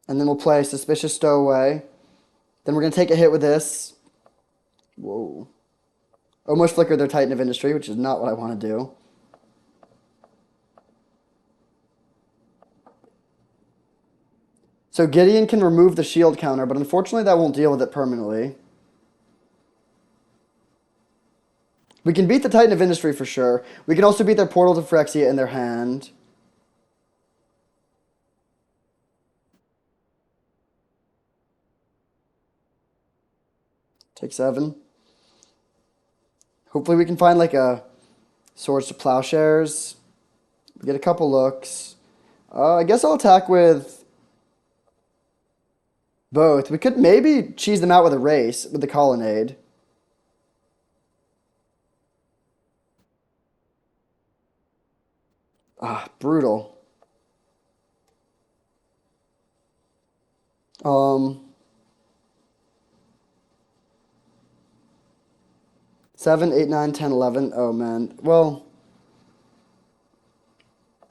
And then we'll play Suspicious Stowaway. Then we're going to take a hit with this. Whoa. Almost flickered their Titan of Industry, which is not what I want to do. So Gideon can remove the shield counter, but unfortunately that won't deal with it permanently. We can beat the Titan of Industry for sure. We can also beat their Portal to Phyrexia in their hand. Take 7. Hopefully we can find like a Swords to Plowshares. We get a couple looks. I guess I'll attack with Both. We could maybe cheese them out with a race with the colonnade. Ah, brutal. Um, 7, 8, 9, 10, 11. Oh man. Well,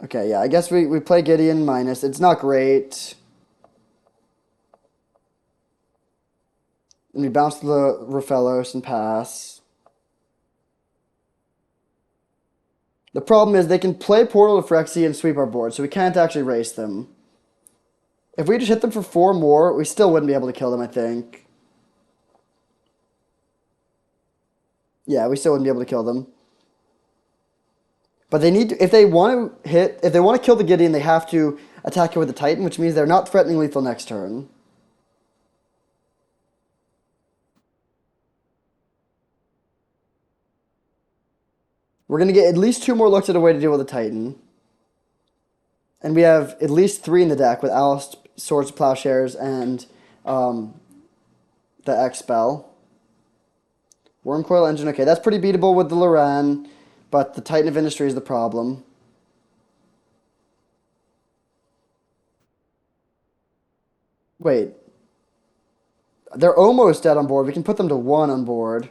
okay, yeah. I guess we play Gideon minus. It's not great. And we bounce the Rofellos and pass. The problem is they can play Portal to Phyrexia and sweep our board, so we can't actually race them. If we just hit them for 4 more, we still wouldn't be able to kill them, I think. Yeah, we still wouldn't be able to kill them. But they need to, if they want to kill the Gideon, they have to attack it with the Titan, which means they're not threatening lethal next turn. We're going to get at least 2 more looks at a way to deal with the Titan. And we have at least 3 in the deck with Alice, Swords, Plowshares, and the X spell. Wormcoil Engine, okay, that's pretty beatable with the Loran, but the Titan of Industry is the problem. Wait, they're almost dead on board. We can put them to 1 on board.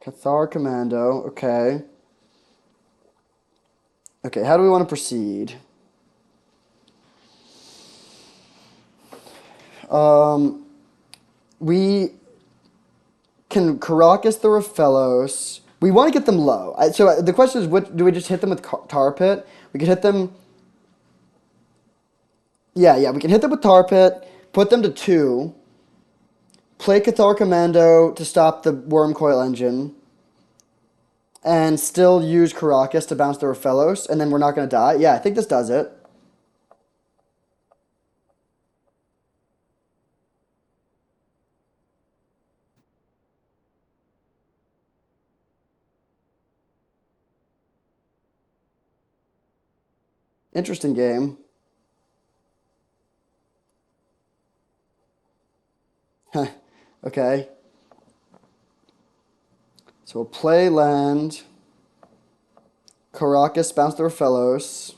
Cathar Commando, okay. Okay, how do we want to proceed? Um, we can Caracas the Rofellos. We want to get them low. So the question is, what do we just hit them with Tar Pit? We could hit them. Yeah, yeah, we can hit them with Tar Pit, put them to 2, play Cathar Commando to stop the Worm Coil Engine, and still use Caracas to bounce the Rofellos, and then we're not going to die. Yeah, I think this does it. Interesting game. Okay. So we'll play land, Caracas, bounce the Rofellos,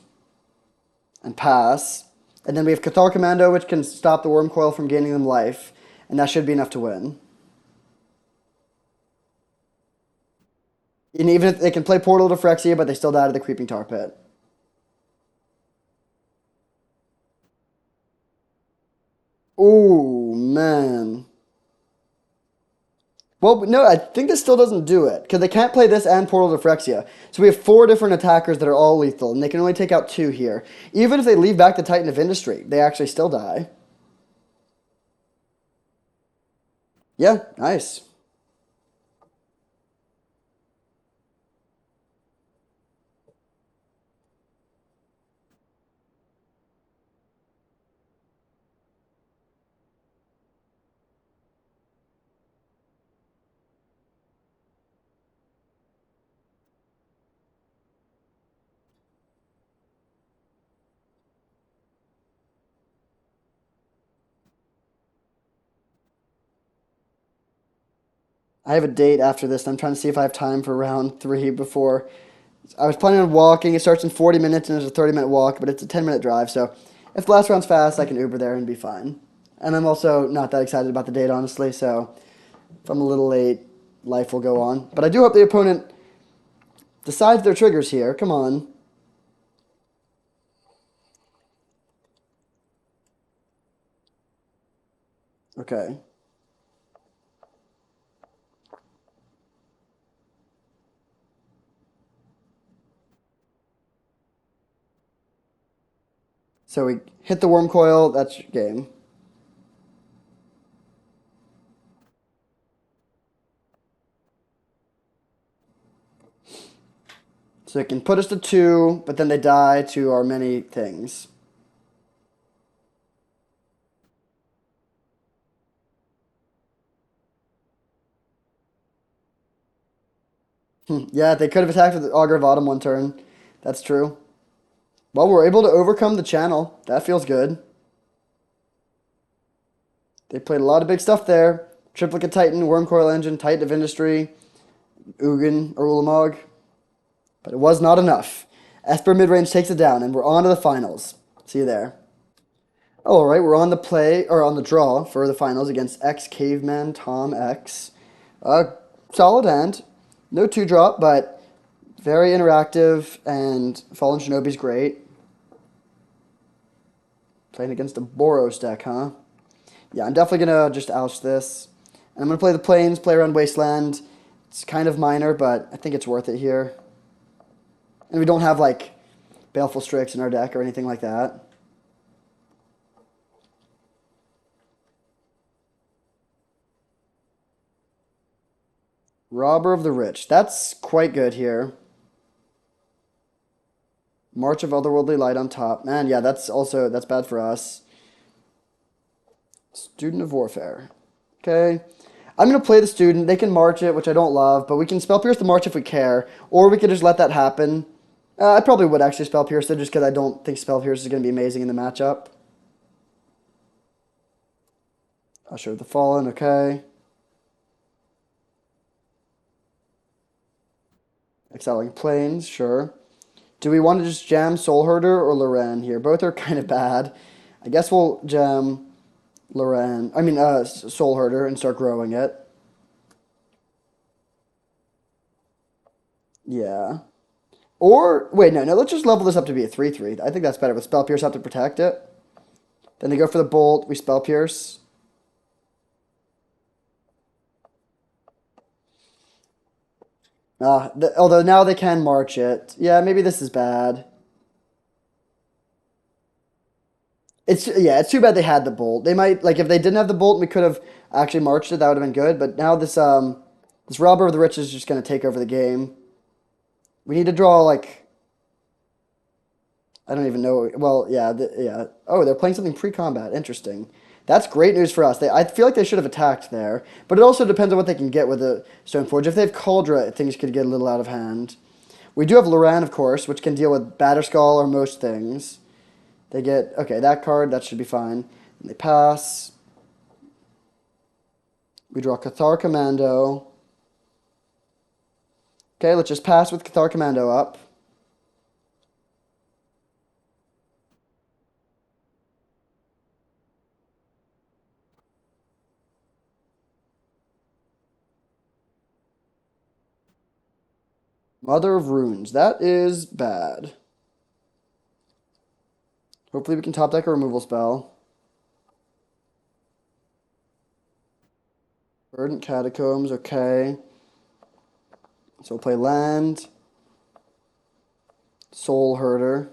and pass. And then we have Cathar Commando, which can stop the Worm Coil from gaining them life. And that should be enough to win. And even if they can play Portal to Phyrexia, but they still die to the Creeping Tar Pit. Ooh, man. Well, no, I think this still doesn't do it because they can't play this and Portal to Phyrexia. So we have 4 different attackers that are all lethal, and they can only take out 2 here. Even if they leave back the Titan of Industry, they actually still die. Yeah, nice. I have a date after this, and I'm trying to see if I have time for round 3 before. I was planning on walking. It starts in 40 minutes, and there's a 30-minute walk, but it's a 10-minute drive. So if the last round's fast, I can Uber there and be fine. And I'm also not that excited about the date, honestly. So if I'm a little late, life will go on. But I do hope the opponent decides their triggers here. Come on. Okay. So we hit the worm coil. That's game. So it can put us to 2, but then they die to our many things. Yeah, they could have attacked with Augur of Autumn one turn. That's true. Well, we're able to overcome the channel. That feels good. They played a lot of big stuff there. Triplicate Titan, Worm Coil Engine, Titan of Industry, Ugin or Ulamog. But it was not enough. Esper midrange takes it down, and we're on to the finals. See you there. All right, we're on the play or on the draw for the finals against X Caveman Tom X. Solid hand, no two drop, but very interactive, and Fallen Shinobi's great. Playing against a Boros deck, huh? Yeah, I'm definitely gonna just oust this, and I'm gonna play the Plains, play around Wasteland. It's kind of minor, but I think it's worth it here. And we don't have like Baleful Strix in our deck or anything like that. Robber of the Rich. That's quite good here. March of Otherworldly Light on top. Man, yeah, that's bad for us. Student of Warfare. Okay. I'm going to play the Student. They can march it, which I don't love, but we can Spell Pierce the March if we care, or we could just let that happen. I probably would actually Spell Pierce it just because I don't think Spell Pierce is going to be amazing in the matchup. Usher of the Fallen, okay. Exiling Plains, sure. Do we want to just jam Soulherder or Loren here? Both are kind of bad. I guess we'll jam Soulherder and start growing it. Yeah. Or, wait, no, let's just level this up to be a 3/3. I think that's better with Spell Pierce up to protect it. Then they go for the Bolt, we Spell Pierce. Although now they can march it. Yeah, maybe this is bad. It's too bad they had the Bolt. They might, like, if they didn't have the Bolt and we could have actually marched it, that would have been good. But now this Robber of the Rich is just going to take over the game. We need to draw, like, I don't even know. Well, yeah, yeah. Oh, they're playing something pre-combat. Interesting. That's great news for us. I feel like they should have attacked there, but it also depends on what they can get with the Stoneforge. If they have Cauldra, things could get a little out of hand. We do have Loran, of course, which can deal with Batterskull or most things. They get okay. That card that should be fine. And they pass. We draw Cathar Commando. Okay, let's just pass with Cathar Commando up. Mother of Runes. That is bad. Hopefully we can top deck a removal spell. Verdant Catacombs, okay. So we'll play land. Soulherder.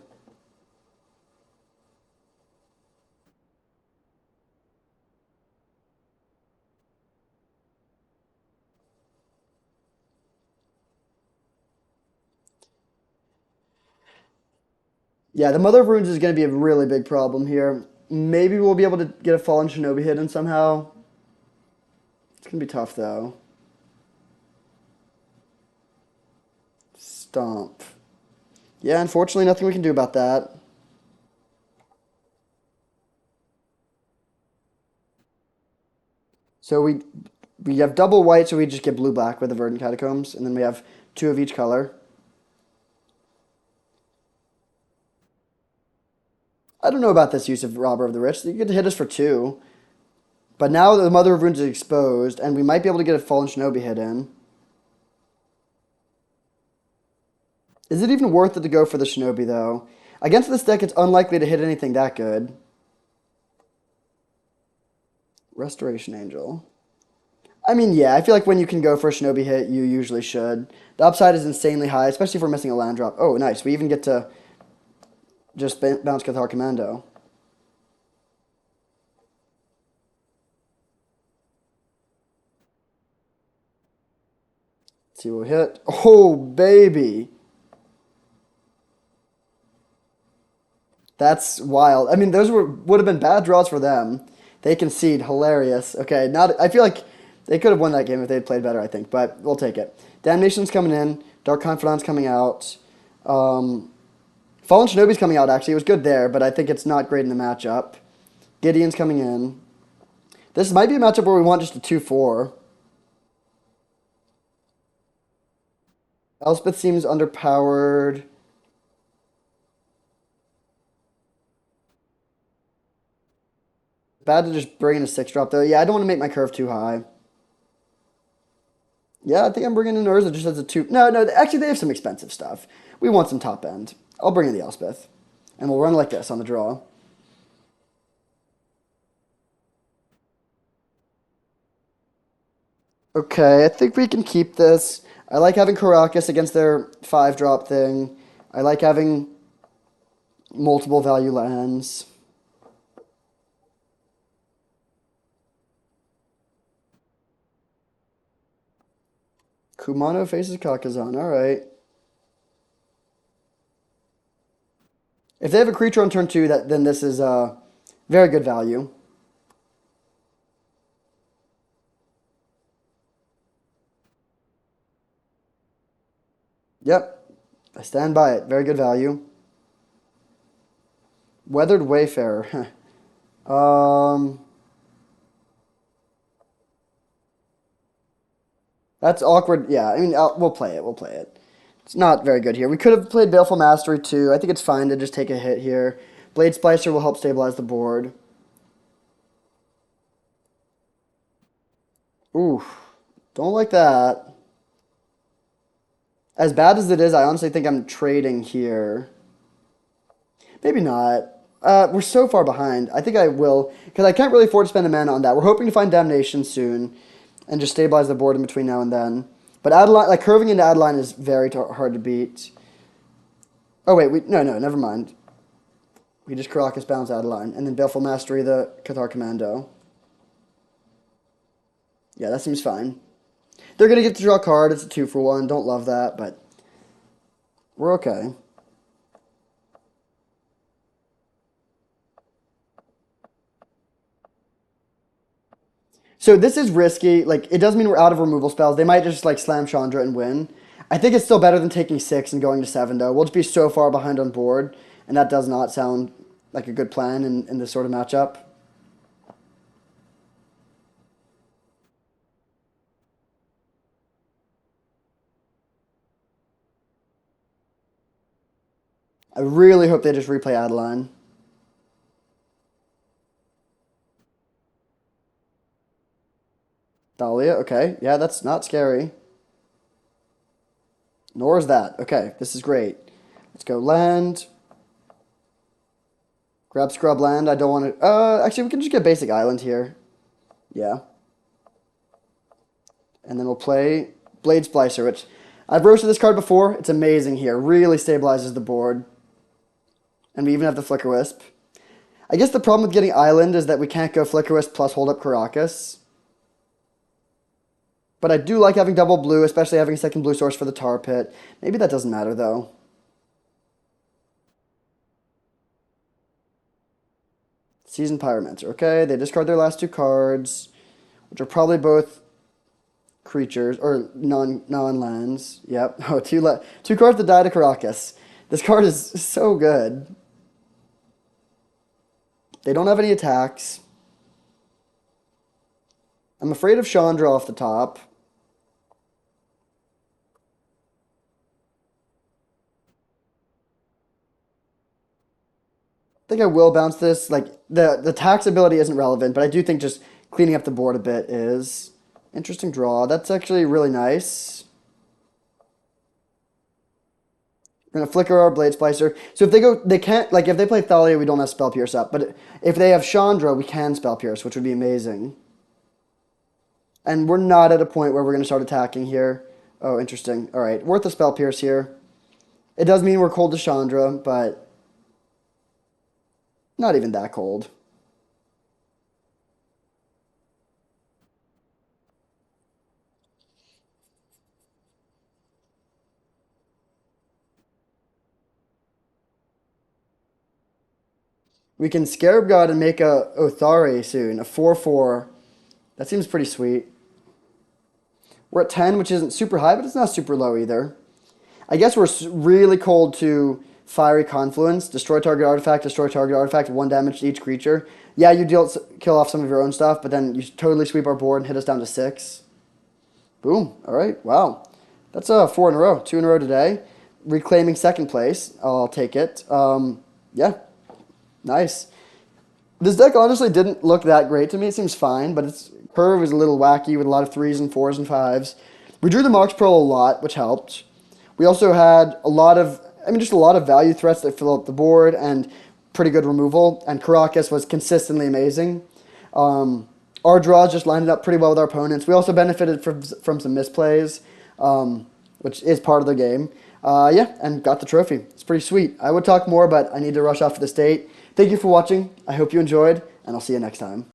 Yeah, the Mother of Runes is going to be a really big problem here. Maybe we'll be able to get a Fallen Shinobi hidden somehow. It's going to be tough, though. Stomp. Yeah, unfortunately, nothing we can do about that. So we have double white, so we just get blue-black with the Verdant Catacombs, and then we have two of each color. I don't know about this use of Robber of the Rich. You get to hit us for two. But now the Mother of Runes is exposed, and we might be able to get a Fallen Shinobi hit in. Is it even worth it to go for the Shinobi, though? Against this deck, it's unlikely to hit anything that good. Restoration Angel. I mean, yeah, I feel like when you can go for a Shinobi hit, you usually should. The upside is insanely high, especially if we're missing a land drop. Oh, nice. We even get to just bounce Cathar Commando. Let's see what we hit. Oh, baby. That's wild. I mean, those would have been bad draws for them. They concede. Hilarious. Okay, now I feel like they could have won that game if they had played better, I think, but we'll take it. Damnation's coming in. Dark Confidant's coming out. Fallen Shinobi's coming out, actually. It was good there, but I think it's not great in the matchup. Gideon's coming in. This might be a matchup where we want just a 2-4. Elspeth seems underpowered. Bad to just bring in a 6-drop, though. Yeah, I don't want to make my curve too high. Yeah, I think I'm bringing in Urza just as a 2. No, no, actually, they have some expensive stuff. We want some top end. I'll bring in the Elspeth. And we'll run like this on the draw. Okay, I think we can keep this. I like having Caracas against their 5-drop thing. I like having multiple value lands. Kumano faces Kakazan. All right. If they have a creature on turn 2, then this is very good value. Yep, I stand by it. Very good value. Weathered Wayfarer. um, that's awkward. Yeah, I mean, we'll play it. We'll play it. It's not very good here. We could have played Baleful Mastery too. I think it's fine to just take a hit here. Blade Splicer will help stabilize the board. Ooh, don't like that. As bad as it is, I honestly think I'm trading here. Maybe not. We're so far behind. I think I will, because I can't really afford to spend a mana on that. We're hoping to find Damnation soon and just stabilize the board in between now and then. But Adeline, like curving into Adeline is very hard to beat. Oh wait, no, never mind. We just Caracas bounce Adeline, and then Baleful Mastery the Cathar Commando. Yeah, that seems fine. They're gonna get to draw a card. It's a 2-for-1. Don't love that, but we're okay. So this is risky. Like it does mean we're out of removal spells. They might just like slam Chandra and win. I think it's still better than taking 6 and going to 7 though. We'll just be so far behind on board, and that does not sound like a good plan in this sort of matchup. I really hope they just replay Adeline. Dahlia, okay. Yeah, that's not scary. Nor is that. Okay, this is great. Let's go land. Grab scrub land. I don't want to... actually, we can just get basic island here. Yeah. And then we'll play Blade Splicer, which... I've roasted this card before. It's amazing here. Really stabilizes the board. And we even have the Flicker Wisp. I guess the problem with getting island is that we can't go Flicker Wisp plus hold up Caracas. But I do like having double blue, especially having a second blue source for the tar pit. Maybe that doesn't matter, though. Seasoned Pyromancer. Okay, they discard their last 2 cards, which are probably both creatures, or non-lands. Yep. Oh, 2 cards that die to Caracas. This card is so good. They don't have any attacks. I'm afraid of Chandra off the top. I think I will bounce this. Like the tax ability isn't relevant, but I do think just cleaning up the board a bit is interesting draw. That's actually really nice. We're gonna flicker our Blade Splicer. So if they go, they can't like if they play Thalia, we don't have Spell Pierce up. But if they have Chandra, we can Spell Pierce, which would be amazing. And we're not at a point where we're gonna start attacking here. Oh, interesting. All right, worth a Spell Pierce here. It does mean we're cold to Chandra, but not even that cold. We can Scarab God and make a Othari soon, a 4/4. That seems pretty sweet. We're at 10, which isn't super high, but it's not super low either. I guess we're really cold to Fiery Confluence. Destroy target artifact, 1 damage to each creature. Yeah, you kill off some of your own stuff, but then you totally sweep our board and hit us down to 6. Boom. All right. Wow. That's 4 in a row. 2 in a row today. Reclaiming second place. I'll take it. Yeah. Nice. This deck honestly didn't look that great to me. It seems fine, but its curve is a little wacky with a lot of 3s and 4s and 5s. We drew the Mox Pearl a lot, which helped. We also had just a lot of value threats that fill up the board and pretty good removal. And Caracas was consistently amazing. Our draws just lined up pretty well with our opponents. We also benefited from some misplays, which is part of the game. Yeah, and got the trophy. It's pretty sweet. I would talk more, but I need to rush off to the state. Thank you for watching. I hope you enjoyed, and I'll see you next time.